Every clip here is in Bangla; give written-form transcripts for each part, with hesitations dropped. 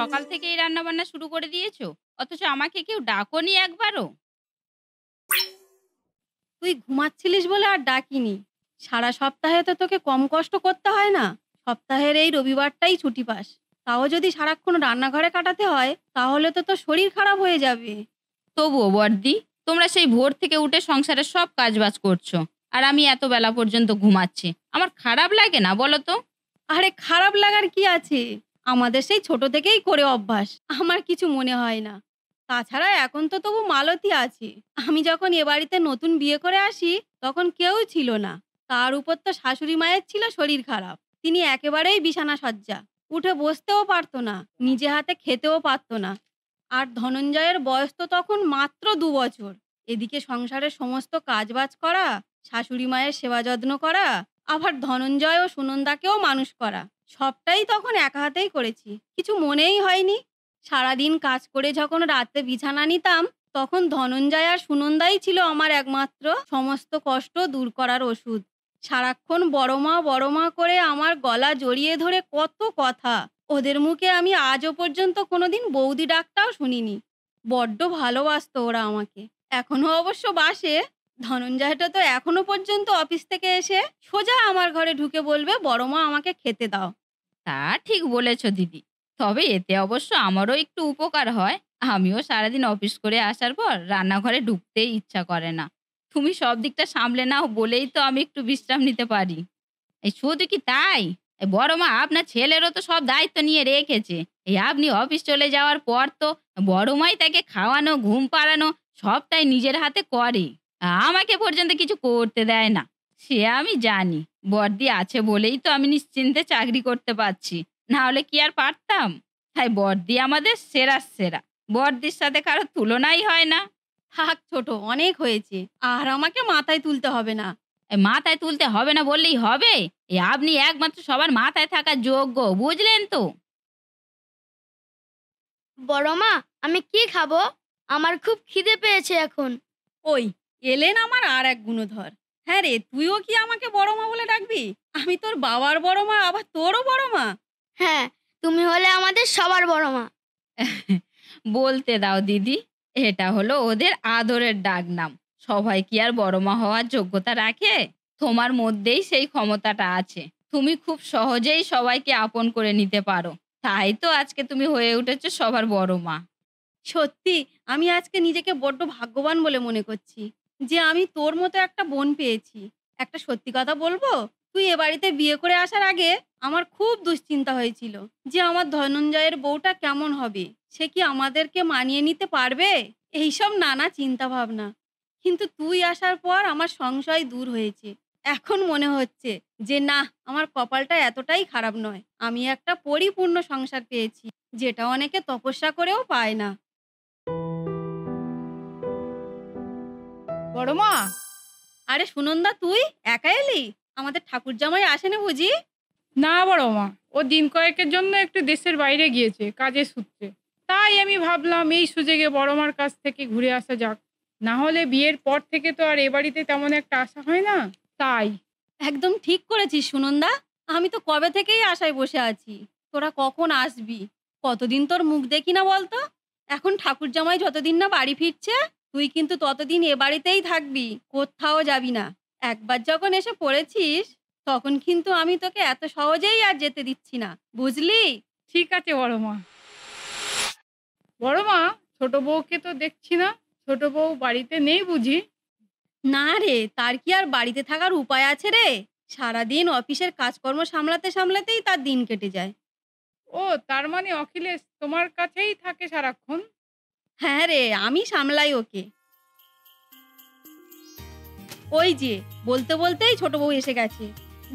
সকাল থেকেই রান্নাবান্না শুরু করে দিয়েছো, অথচ আমাকে কেউ ডাকোনি একবারও। তুই ঘুমাচ্ছিলিস বলে আর ডাকিনি। সারা সপ্তাহে তো তোকে কম কষ্ট করতে হয় না। সপ্তাহের এই রবিবারটাই ছুটি পাস। তাও যদি সারাক্ষণ রান্নাঘরে কাটাতে হয় তাহলে তো তোর শরীর খারাপ হয়ে যাবে। তবুও বড়দি, তোমরা সেই ভোর থেকে উঠে সংসারের সব কাজবাজ করছো, আর আমি এত বেলা পর্যন্ত ঘুমাচ্ছি। আমার খারাপ লাগে না বলো তো? আরে খারাপ লাগার কি আছে? আমাদের সেই ছোট থেকেই করে অভ্যাস। আমার কিছু মনে হয় না। তাছাড়া এখন তো তবু মালতী আছে। আমি যখন এ বাড়িতে নতুন বিয়ে করে আসি তখন কেউ ছিল না। তার উপর তো শাশুড়ি মায়ের ছিল শরীর খারাপ। তিনি একেবারেই বিছানা সজ্জা। উঠে বসতেও পারতো না, নিজে হাতে খেতেও পারতো না। আর ধনঞ্জয়ের বয়স তো তখন মাত্র ২ বছর। এদিকে সংসারের সমস্ত কাজবাজ করা, শাশুড়ি মায়ের সেবা যত্ন করা, আবার ধনঞ্জয় ও সুনন্দাকেও মানুষ করা, সবটাই তখন একা হাতেই করেছি। কিছু মনেই হয়নি। সারাদিন কাজ করে যখন রাতে বিছানা নিতাম তখন ধনঞ্জয় আর সুনন্দাই ছিল আমার একমাত্র সমস্ত কষ্ট দূর করার ওষুধ। সারাক্ষণ বড় মা করে আমার গলা জড়িয়ে ধরে কত কথা। ওদের মুখে আমি আজও পর্যন্ত কোনোদিন বৌদি ডাকটাও শুনিনি। বড্ড ভালোবাসতো ওরা আমাকে। এখনো অবশ্য বাসে। ধনঞ্জয়টা তো এখনো পর্যন্ত অফিস থেকে এসে সোজা আমার ঘরে ঢুকে বলবে, বড় মা আমাকে খেতে দাও। তা ঠিক বলেছ দিদি। তবে এতে অবশ্য আমারও একটু উপকার হয়। আমিও সারাদিন অফিস করে আসার পর রান্নাঘরে ঢুকতেই ইচ্ছা করে না। তুমি সব দিকটা সামলে নাও বলেই তো আমি একটু বিশ্রাম নিতে পারি। এই শুধু কি তাই? এই বড় মা আপনার ছেলেরও তো সব দায়িত্ব নিয়ে রেখেছে। এই আপনি অফিস চলে যাওয়ার পর তো বড় মাই তাকে খাওয়ানো, ঘুম পাড়ানো সবটাই নিজের হাতে করে। আমাকে পর্যন্ত কিছু করতে দেয় না। সে আমি জানি। বড়দি আছে বলেই তো আমি নিশ্চিন্তে চাকরি করতে পারছি। না হলে কি আর পারতাম? তাই বড়দি আমাদের সেরার সেরা। বড়দির সাথে কারো তুলনাই হয় না। থাক ছোট, অনেক হয়েছে। আর আমাকে মাথায় তুলতে হবে না। মাথায় তুলতে হবে না বললেই হবে? আপনি একমাত্র সবার মাথায় থাকার যোগ্য, বুঝলেন তো? বড় মা, আমি কি খাবো? আমার খুব খিদে পেয়েছে এখন। ওই এলেন আমার আর এক গুণধর। হ্যাঁ রে, তুইও কি আমাকে বড় মা বলে ডাকবি? আমি তোর বাবার বড় মা, আবার তোরও বড় মা। হ্যাঁ, তুমি হলে আমাদের সবার বড় মা। বলতে দাও দিদি। এটা হলো ওদের আদরের ডাকনাম। সবাই কি আর বড় মা হওয়ার যোগ্যতা রাখে? তোমার মধ্যেই সেই ক্ষমতাটা আছে। তুমি খুব সহজেই সবাইকে আপন করে নিতে পারো। তাই তো আজকে তুমি হয়ে উঠেছো সবার বড় মা। সত্যি আমি আজকে নিজেকে বড্ড ভাগ্যবান বলে মনে করছি যে আমি তোর মতো একটা বোন পেয়েছি। একটা সত্যি কথা বলবো, তুই এ বাড়িতে বিয়ে করে আসার আগে আমার খুব দুশ্চিন্তা হয়েছিল যে আমার ধনঞ্জয়ের বউটা কেমন হবে, সে কি আমাদেরকে মানিয়ে নিতে পারবে, এইসব নানা চিন্তা ভাবনা। কিন্তু তুই আসার পর আমার সংশয় দূর হয়েছে। এখন মনে হচ্ছে যে না, আমার কপালটা এতটাই খারাপ নয়। আমি একটা পরিপূর্ণ সংসার পেয়েছি, যেটা অনেকে তপস্যা করেও পায় না। বড় মা, আরে সুনন্দা, তুই একা এলি? আমাদের ঠাকুর জামাই আসেনি বুঝি? না বড় মা, ও দিন কয়েকের জন্য একটু দেশের বাইরে গিয়েছে কাজের সূত্রে। তাই আমি ভাবলাম এই সুযোগে বড় মার কাছ থেকে ঘুরে আসা যাক। না হলে বিয়ের পর থেকে তো আর এ বাড়িতে তেমন একটা আসা হয় না। তাই একদম ঠিক করেছিস সুনন্দা। আমি তো কবে থেকেই আশায় বসে আছি তোরা কখন আসবি। কতদিন তোর মুখ দেখি না বলতো। এখন ঠাকুর জামাই যতদিন না বাড়ি ফিরছে তুই কিন্তু ততদিন এ বাড়িতেই থাকবি, কোথাও যাবি না। একবার যখন এসে পড়েছিস তখন কিন্তু আমি তোকে এত সহজেই আর যেতে দিচ্ছি না, বুঝলি? ঠিক আছে বড় মা। বড় মা, ছোট বউকে তো দেখছি না। ছোট বউ বাড়িতে নেই বুঝি? না রে, তার কি আর বাড়িতে থাকার উপায় আছে রে? সারাদিন অফিসের কাজকর্ম সামলাতে সামলাতেই তার দিন কেটে যায়। ও, তার মানে অখিলেশ তোমার কাছেই থাকে সারাক্ষণ? হ্যাঁ রে, আমি সামলাই ওকে। ওই যে বলতে বলতেই ছোট বউ এসে গেছে।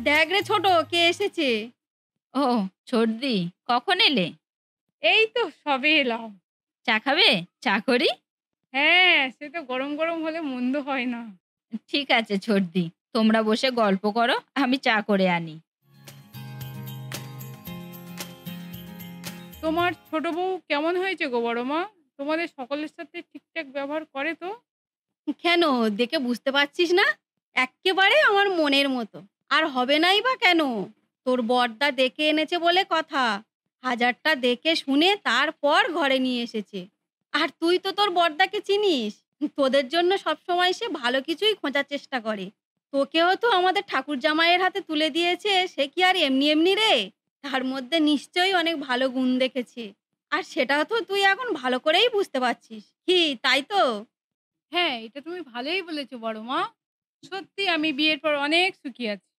দেখ রে ছোট, কে এসেছে। ও, ছোটদি, কখন এলে? এই তো সবে এলাম। চা খাবে? চা করি? হ্যাঁ, সে তো গরম গরম হলে মন্দ হয় না। ঠিক আছে ছোটদি, তোমরা বসে গল্প করো, আমি চা করে আনি। তোমার ছোট বউ কেমন হয়েছে গো বড় মা? তোমাদের সকলের সাথে ঠিকঠাক ব্যবহার করে তো? কেন, দেখে বুঝতে পারছিস না? এক্কেবারে আমার মনের মতো। আর হবে নাই বা কেন? তোর বড়দা ডেকে এনেছে বলে কথা। হাজারটা দেখে শুনে তারপর ঘরে নিয়ে এসেছে। আর তুই তো তোর বড়দাকে চিনিস, তোদের জন্য সবসময় সে ভালো কিছুই খোঁজার চেষ্টা করে। তোকেও তো আমাদের ঠাকুর জামাইয়ের হাতে তুলে দিয়েছে, সে কি আর এমনি এমনি রে? তার মধ্যে নিশ্চয়ই অনেক ভালো গুণ দেখেছে, আর সেটা তো তুই এখন ভালো করেই বুঝতে পারছিস। কি তাই তো? হ্যাঁ, এটা তুমি ভালোই বলেছো বড় মা। সত্যি আমি বিয়ের পর অনেক সুখী আছি।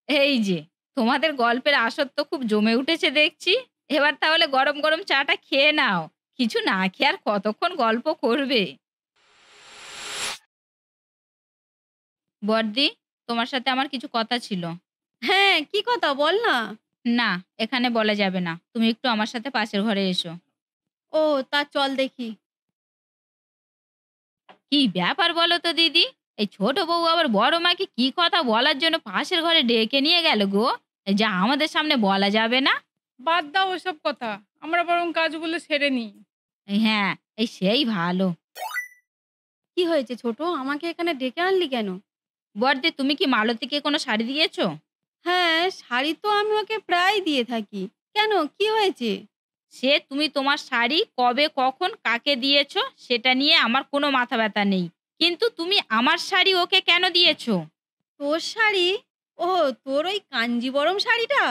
এই যে, তোমাদের গল্পের আসর তো খুব জমে উঠেছে দেখছি। এবার তাহলে গরম গরম চাটা খেয়ে নাও। কিছু না খেয়ে আর কতক্ষণ গল্প করবে? বড়দি, তোমার সাথে আমার কিছু কথা ছিল। হ্যাঁ, কি কথা বল না। না, এখানে বলা যাবে না। তুমি একটু আমার সাথে পাশের ঘরে এসো। ও, তা চল দেখি। কি ব্যাপার বলো তো দিদি? এই ছোট বউ আবার বড় মাকে কি কথা বলার জন্য পাশের ঘরে ডেকে নিয়ে গেল গো? এই যে আমাদের সামনে বলা যাবে না। বাদ দাও ওসব কথা, আমরা বরং কাজগুলো সেরে নিই। হ্যাঁ, এই সেই ভালো। কি হয়েছে ছোট, আমাকে এখানে ডেকে আনলি কেন? বড়দি, তুমি কি মালতীকে কোনো শাড়ি দিয়েছো? হ্যাঁ, শাড়ি তো আমি ওকে প্রায় দিয়ে থাকি। কেন, কি হয়েছে? সে তুমি তোমার শাড়ি কবে কখন কাকে দিয়েছো সেটা নিয়ে আমার কোনো মাথা ব্যথা নেই, কিন্তু তুমি আমার শাড়ি ওকে কেন দিয়েছো? তোর শাড়ি? ও, তোর ওই কাঞ্জিবরম শাড়িটা?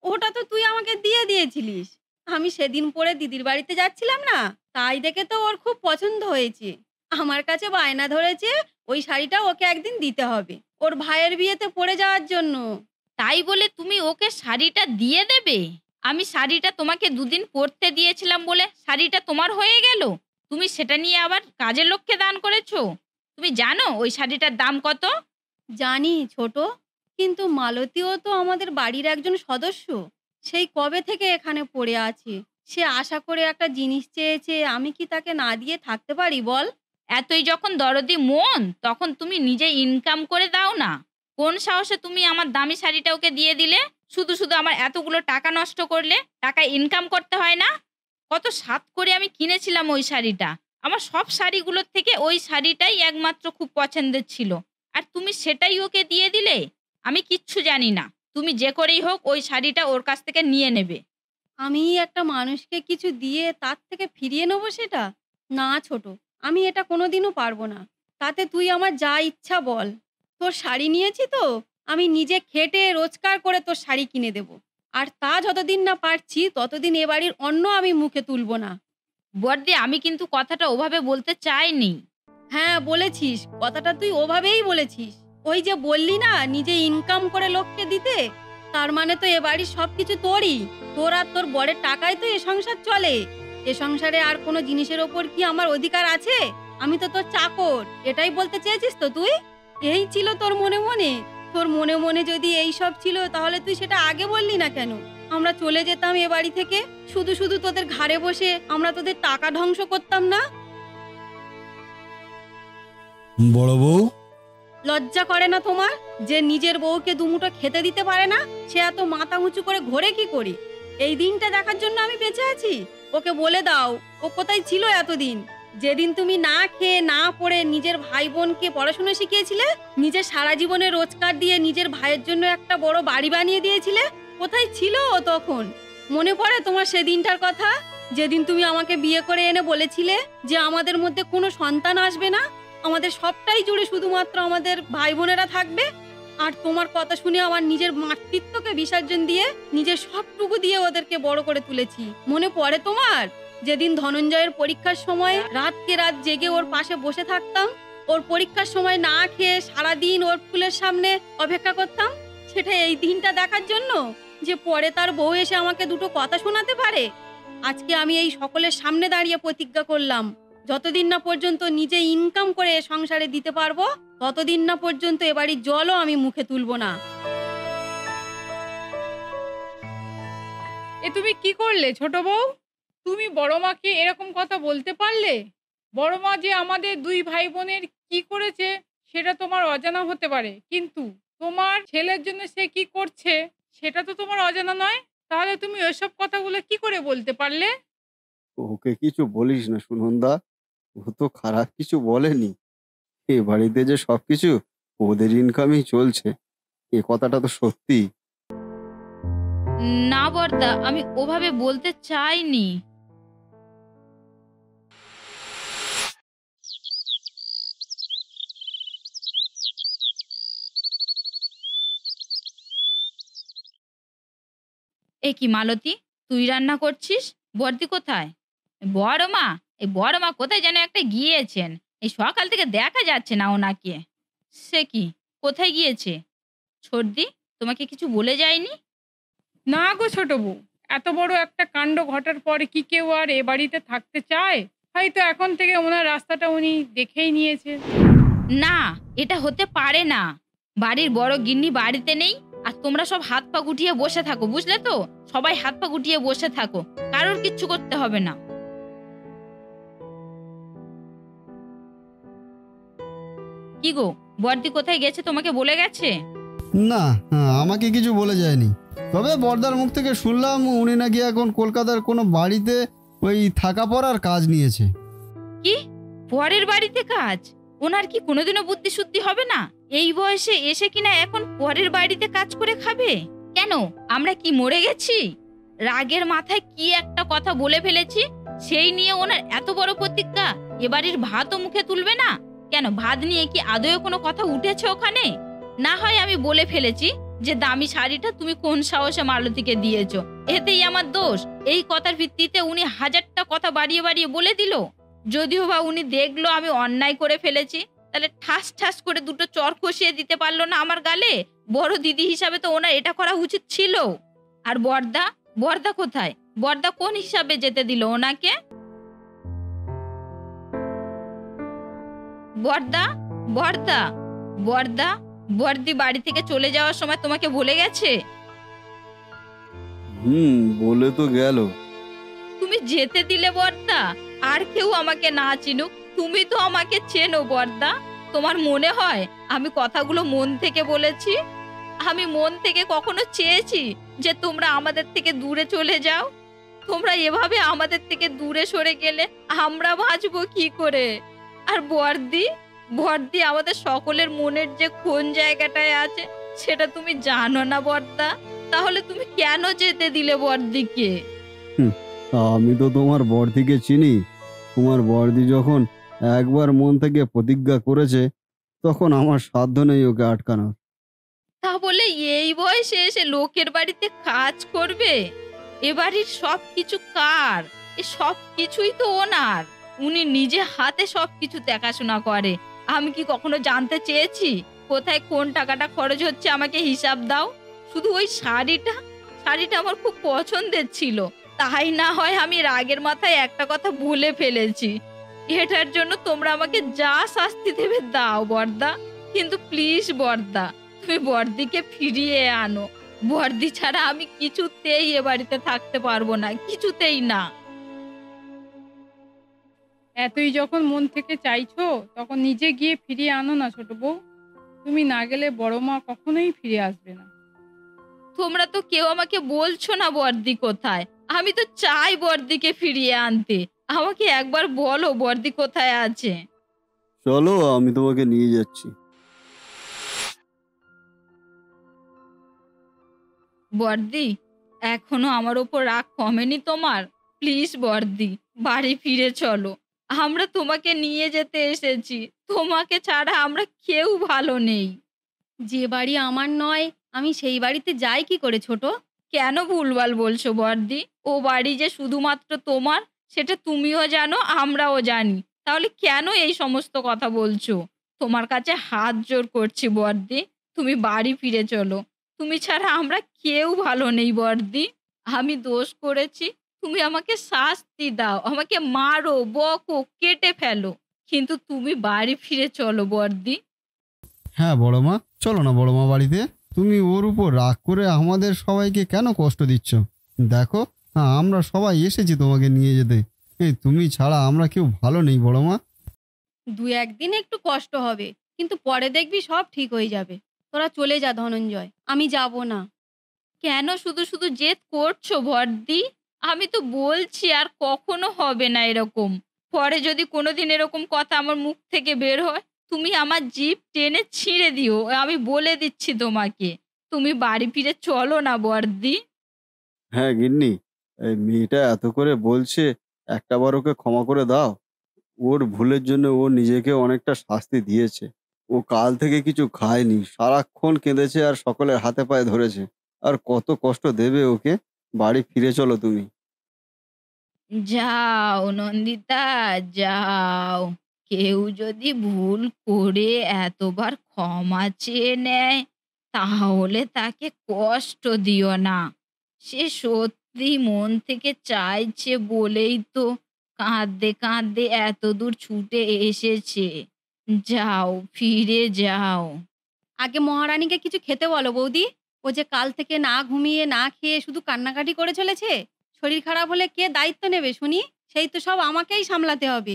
ওটা তো তুই আমাকে দিয়ে দিয়েছিলিস। আমি সেদিন পরে দিদির বাড়িতে যাচ্ছিলাম না, তাই দেখে তো ওর খুব পছন্দ হয়েছে। আমার কাছে বায়না ধরেছে ওই শাড়িটা ওকে একদিন দিতে হবে, ওর ভাইয়ের বিয়েতে পরে যাওয়ার জন্য। তাই বলে তুমি ওকে শাড়িটা দিয়ে দেবে? আমি শাড়িটা তোমাকে দুদিন পরতে দিয়েছিলাম বলে শাড়িটা তোমার হয়ে গেল, তুমি সেটা নিয়ে আবার কাজের লোককে দান করেছো? তুমি জানো ওই শাড়িটার দাম কত? জানি ছোট, কিন্তু মালতীও তো আমাদের বাড়ির একজন সদস্য। সেই কবে থেকে এখানে পড়ে আছে। সে আশা করে একটা জিনিস চেয়েছে, আমি কি তাকে না দিয়ে থাকতে পারি বল? এতই যখন দরদি মন, তখন তুমি নিজে ইনকাম করে দাও না। কোন সাহসে তুমি আমার দামি শাড়িটা ওকে দিয়ে দিলে? শুধু শুধু আমার এতগুলো টাকা নষ্ট করলে। টাকা ইনকাম করতে হয় না? কত সাত করে আমি কিনেছিলাম ওই শাড়িটা। আমার সব শাড়িগুলোর থেকে ওই শাড়িটাই একমাত্র খুব পছন্দের ছিল, আর তুমি সেটাই ওকে দিয়ে দিলে। আমি কিচ্ছু জানি না, তুমি যে করেই হোক ওই শাড়িটা ওর কাছ থেকে নিয়ে নেবে। আমি একটা মানুষকে কিছু দিয়ে তার থেকে ফিরিয়ে নেবো সেটা? না ছোট, আমি এটা কোনোদিনও পারবো না। তাতে তুই আমার যা ইচ্ছা বল। তোর শাড়ি নিয়েছি তো, আমি নিজে খেটে রোজগার করে তোর শাড়ি কিনে দেব। আর তা যতদিন না পারছি ততদিন এ বাড়ির অন্ন আমি মুখে তুলবো না। বড়দি, আমি কিন্তু কথাটা ওভাবে বলতে চাইনি। হ্যাঁ বলেছিস, কথাটা তুই ওভাবেই বলেছিস। ওই যে বললি না নিজে ইনকাম করে লোককে দিতে, তার মানে তো এ বাড়ির সবকিছু তোরই। তোর আর তোর বরের টাকায় তো এ সংসার চলে। এ সংসারে আর কোনো জিনিসের ওপর কি আমার অধিকার আছে? আমি তো তোর চাকর, এটাই বলতে চেয়েছিস তো তুই? এই ছিল তোর মনে মনে? তোর মনে মনে যদি এই সব ছিল তাহলে তুই সেটা আগে বললি না কেন? আমরা চলে যেতাম এ বাড়ি থেকে, শুধু শুধু তোদের ঘাড়ে বসে আমরা তোদের টাকা ধ্বংস করতাম না? বড় বউ, লজ্জা করে না তোমার? যে নিজের বউকে দুমুঠো খেতে দিতে পারে না, সে এত মাথা উঁচু করে ঘোরে কি করি? এই দিনটা দেখার জন্য আমি বেঁচে আছি। ওকে বলে দাও ও কোথায় ছিল এতদিন। যেদিন তুমি না খেয়ে না পড়ে নিজের ভাই বোনকে পড়াশোনা শিখিয়েছিলে, নিজের সারা জীবনে রোজগার দিয়ে নিজের ভাইয়ের জন্য একটা বড় বাড়ি বানিয়ে দিয়েছিলে, কোথায় ছিল ও তখন? মনে পড়ে তোমার সেদিনটার কথা, যেদিন তুমি আমাকে বিয়ে করে এনে বলেছিলে যে আমাদের মধ্যে কোনো সন্তান আসবে না, আমাদের সবটাই জুড়ে শুধুমাত্র আমাদের ভাই বোনেরা থাকবে? আর তোমার কথা শুনে আমার নিজের মাতৃত্বকে বিসর্জন দিয়ে নিজের সবটুকু দিয়ে ওদেরকে বড় করে তুলেছি। মনে পড়ে তোমার যেদিন ধনঞ্জয়ের পরীক্ষার সময় রাতকে রাত জেগে ওর পাশে বসে থাকতাম, ওর পরীক্ষার সময় না খেয়ে সারাদিন ওর ফুলের সামনে অপেক্ষা করতাম? সেটা এই দিনটা দেখার জন্য যে পরে তার বউ এসে আমাকে দুটো কথা শোনাতে পারে। আজকে আমি এই সকলের সামনে দাঁড়িয়ে প্রতিজ্ঞা করলাম, যতদিন না পর্যন্ত নিজে ইনকাম করে সংসারে দিতে পারবো, ততদিন না পর্যন্ত এ বাড়ির জলও আমি মুখে তুলবো না। এ তুমি কি করলে ছোট বউ? তুমি বড় মাকে এরকম কথা বলতে পারলে? বড় মা যে আমাদের দুই ভাই বোনের কি করেছে সেটা তোমার অজানা হতে পারে, কিন্তু তোমার ছেলের জন্য সে কি করছে সেটা তো তোমার অজানা নয়। তাহলে তুমি ওইসব কথাগুলো কি করে বলতে পারলে? ওকে কিছু বলিস না সুনন্দা, ও তো খারাপ কিছু বলেনি। এ বাড়িতে যে সবকিছু ওদের ইনকামেই চলছে, এ কথাটা তো সত্যি। না বর্দা, আমি ওভাবে বলতে চাইনি। এ কি মালতী, তুই রান্না করছিস? বর্দি কোথায়? বড় মা, এই বড় মা কোথায় যেন একটা গিয়েছেন। এই সকাল থেকে দেখা যাচ্ছে না ওনাকে। সে কি, কোথায় গিয়েছে? সর্দি, তোমাকে কিছু বলে যায়নি? না গো ছোট বউ, এত বড় একটা কাণ্ড ঘটার পরে কি কেউ আর এ বাড়িতে থাকতে চায়? হয়তো এখন থেকে ওনার রাস্তাটা উনি দেখেই নিয়েছেন। না, এটা হতে পারে না। বাড়ির বড় গিন্নি বাড়িতে নেই, আর তোমরা সব হাত পা গুটিয়ে বসে থাকো, বুঝলে তো? সবাই হাত পা গুটিয়ে বসে থাকো, কারোর কিচ্ছু করতে হবে না। কি গো, বর্দি কোথায় গেছে তোমাকে বলে গেছে? না, আমাকে কিছু বলে যায়নি। তবে বর্দার মুখ থেকে শুনলাম উনি নাকি এখন কলকাতার কোনো বাড়িতে ওই থাকা পড়ার কাজ নিয়েছে। কি, পরের বাড়িতে কাজ? ওনার কি কোনোদিনও বুদ্ধি শুদ্ধি হবে না? এই বয়সে এসে কিনা এখন পরের বাড়িতে কাজ করে খাবে? কেন, আমরা কি মরে গেছি? রাগের মাথায় কি একটা কথা বলে ফেলেছি, সেই নিয়ে ওনার এত বড় প্রতিজ্ঞা। এ বাড়ির ভাতও মুখে তুলবে না? কেন, ভাত নিয়ে কি আদৌ কোনো কথা উঠেছে ওখানে? না হয় আমি বলে ফেলেছি যে দামি শাড়িটা তুমি কোন সাহসে মালতীকে দিয়েছো, এতেই আমার দোষ। এই কথার ভিত্তিতে উনি হাজারটা কথা বাড়িয়ে বাড়িয়ে বলে দিল। যদিও বা উনি দেখলো আমি অন্যায় করে ফেলেছি, তাহলে ঠাস ঠাস করে দুটো চর কষিয়ে দিতে পারলো না আমার গালে? বড় দিদি হিসাবে তো ওনার এটা করা উচিত ছিল। আর বর্দা, বর্দা কোথায়? বর্দা কোন হিসাবে যেতে দিল ওনাকে? বর্দা, বর্দা, বর্দা, বর্দি বাড়ি থেকে চলে যাওয়ার সময় তোমাকে বলে গেছে? বলে তো গেল। তুমি যেতে দিলে বর্দা? আর কেউ আমাকে না চিনুক, তুমি তো আমাকে চেনো বর্দা। তোমার মনে হয় আমি কথাগুলো মন থেকে বলেছি? আমি মন থেকে কখনো চেয়েছি যে তোমরা আমাদের থেকে দূরে চলে যাও? তোমরা এভাবে আমাদের থেকে দূরে সরে গেলে আমরা বাঁচবো কি করে? আর বর্দি, বর্দি আমাদের সকলের মনের যে কোন জায়গাটায় আছে সেটা তুমি জানো না বর্দা? তাহলে তুমি কেন যেতে দিলে বর্দিকে? আমি তো তোমার বর্দিকে চিনি। তোমার বর্দি যখন একবার মন থেকে প্রতিজ্ঞা করেছে, তখন আমার সাধ্য নেই ওকে আটকানোর। তা বলে এই বয়সে এসে লোকের বাড়িতে কাজ করবে? এ বাড়ির সবকিছু কার? এ সব কিছুই তো ওনার। উনি নিজে হাতে সবকিছু দেখাশোনা করে। আমি কি কখনো জানতে চেয়েছি কোথায় কোন টাকাটা খরচ হচ্ছে? আমাকে হিসাব দাও। শুধু ওই শাড়িটা, শাড়িটা আমার খুব পছন্দের ছিল, তাই না হয় আমি রাগের মাথায় একটা কথা বলে ফেলেছি। এটার জন্য তোমরা আমাকে যা শাস্তি দেবে দাও বর্দা, কিন্তু প্লিজ বর্দা, তুমি বর্দিকে ফিরিয়ে আনো। বর্দি ছাড়া আমি কিছুতেই এ বাড়িতে থাকতে পারবো না, কিছুতেই না। এতই যখন মন থেকে চাইছো, তখন নিজে গিয়ে ফিরিয়ে আনো না ছোট বউ। তুমি না গেলে বড় মা কখনোই ফিরে আসবে না। তোমরা তো কেউ আমাকে বলছো না বর্দি কোথায়। আমি তো চাই বর্দিকে ফিরিয়ে আনতে। আমাকে একবার বলো বর্দি কোথায় আছে। চলো, আমি তোমাকে নিয়ে যাচ্ছি। বর্দি, এখনো আমার ওপর রাগ কমেনি তোমার? প্লিজ বর্দি, বাড়ি ফিরে চলো। আমরা তোমাকে নিয়ে যেতে এসেছি, তোমাকে ছাড়া আমরা কেউ ভালো নেই। যে বাড়ি আমার নয়, আমি সেই বাড়িতে যাই কি করে ছোট? কেন ভুলভাল বলছো বর্দি? ও বাড়ি যে শুধুমাত্র তোমার, সেটা তুমিও জানো, আমরাও জানি। তাহলে কেন এই সমস্ত কথা বলছো? তোমার কাছে হাত জোর করছি বর্দি, তুমি বাড়ি ফিরে চলো। তুমি ছাড়া আমরা কেউ ভালো নেই বর্দি। আমি দোষ করেছি, তুমি আমাকে শাস্তি দাও, আমাকে মারো, বকো, কেটে ফেলো, কিন্তু তুমি বাড়ি ফিরে চলো বর্দি। হ্যাঁ বড় মা, চলো না বড় মা বাড়িতে। তুমি ওর উপর রাগ করে আমাদের সবাইকে কেন কষ্ট দিচ্ছ? দেখো, আমরা সবাই এসেছি তোমাকে নিয়ে যেতে। তুমি ছাড়া আমরা কেউ ভালো নেই বড় মা। 2-1 দিন একটু কষ্ট হবে, কিন্তু পরে দেখবি সব ঠিক হয়ে যাবে। তোরা চলে যা ধনঞ্জয়, আমি যাব না। কেন শুধু শুধু জেদ করছো বর্দি? আমি তো বলছি আর কখনো হবে না এরকম। পরে যদি কোনোদিন এরকম কথা আমার মুখ থেকে বের হয়, তুমি আমার জিভ টেনে ছিঁড়ে দিও, আমি বলে দিচ্ছি তোমাকে। তুমি বাড়ি ফিরে চলো না বর্দি। হ্যাঁ গিন্নি, এই মেয়েটা এত করে বলছে, একটাবার ওকে ক্ষমা করে দাও। ওর ভুলের জন্য ও নিজেকে অনেকটা শাস্তি দিয়েছে। ও কাল থেকে কিছু খায়নি, সারাক্ষণ কেঁদেছে আর সকলের হাতে পায়ে ধরেছে। আর কত কষ্ট দেবে ওকে। বাড়ি ফিরে চলো তুমি। যাও নন্দিতা, যাও। কেউ যদি ভুল করে এতবার ক্ষমা চেয়ে নেয়, তাহলে তাকে কষ্ট দিও না। সে সত্যি মন থেকে চাইছে বলেই তো কাঁদতে কাঁদতে এত দূর ছুটে এসেছে। যাও, ফিরে যাও। আগে মহারানীকে কিছু খেতে বলো বৌদি। ও যে কাল থেকে না ঘুমিয়ে না খেয়ে শুধু কান্নাকাটি করে চলেছে। শরীর খারাপ হলে কে দায়িত্ব নেবে শুনি? সেই তো সব আমাকেই সামলাতে হবে।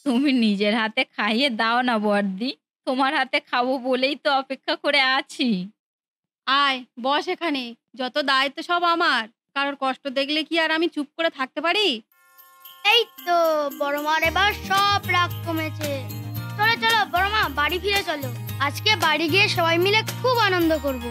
তুমি নিজের হাতে খাইয়ে দাও না বড়দি। তোমার হাতে খাবো বলেই তো অপেক্ষা করে আছি। আয় বস এখানে, যত দায়িত্ব সব আমার। কারোর কষ্ট দেখলে কি আর আমি চুপ করে থাকতে পারি? এই তো বড় মার এবার সব রাগ কমেছে। চলো চলো বড় মা, বাড়ি ফিরে চলো। আজকে বাড়ি গিয়ে সবাই মিলে খুব আনন্দ করব।